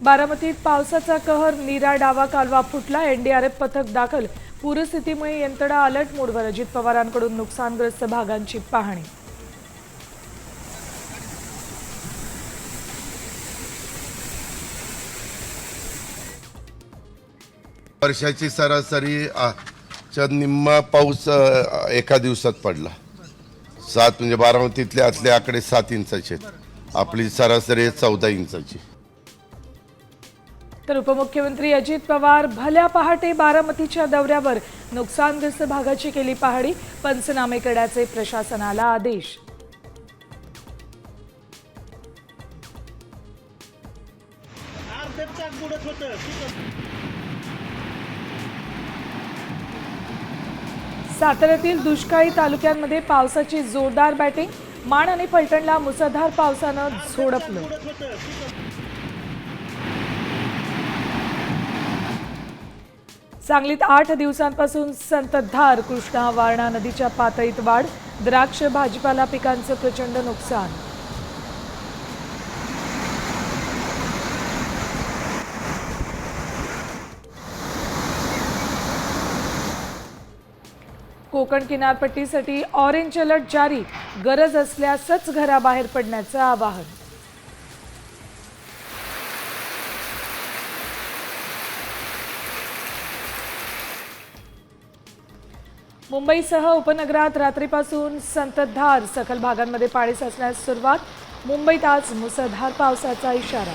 बारामतीत पावसाचा कहर, नीरा डावा कालवा फुटला, एनडीआरएफ पथक दाखल. पूरस्थितीमुळे यंत्रणा अलर्ट मोडवर. अजित पवारांकडून नुकसानग्रस्त भागांची पाहणी. वर्षाची सरासरी निम्मा पाऊस एका दिवसात पडला. 7 म्हणजे बारामतीतले आतले आकडे 7 इंचाचे. आपली सरासरी 14 इंचाची. तर उपमुख्यमंत्री अजित पवार भल्या पहाटे बारामतीच्या दौऱ्यावर. नुकसानग्रस्त भागाची केली पाहणी. पंचनामे करण्याचे प्रशासनाला आदेश. साताऱ्यातील दुष्काळी तालुक्यांमध्ये पावसाची जोरदार बॅटिंग. माण आणि फलटणला मुसळधार पावसानं झोडपलं. सांगलीत 8 दिवसांपासून संततधार. कृष्णा वारणा नदीच्या पातळीत वाढ. द्राक्ष भाजीपाला पिकांचं प्रचंड नुकसान. कोकण किनारपट्टीसाठी ऑरेंज अलर्ट जारी. गरज असल्यासच घराबाहेर पडण्याचं आवाहन. मुंबईसह उपनगरात रात्रीपासून संततधार. सखल भागांमध्ये पाणी साचण्यास सुरुवात. मुंबईत आज मुसळधार पावसाचा इशारा.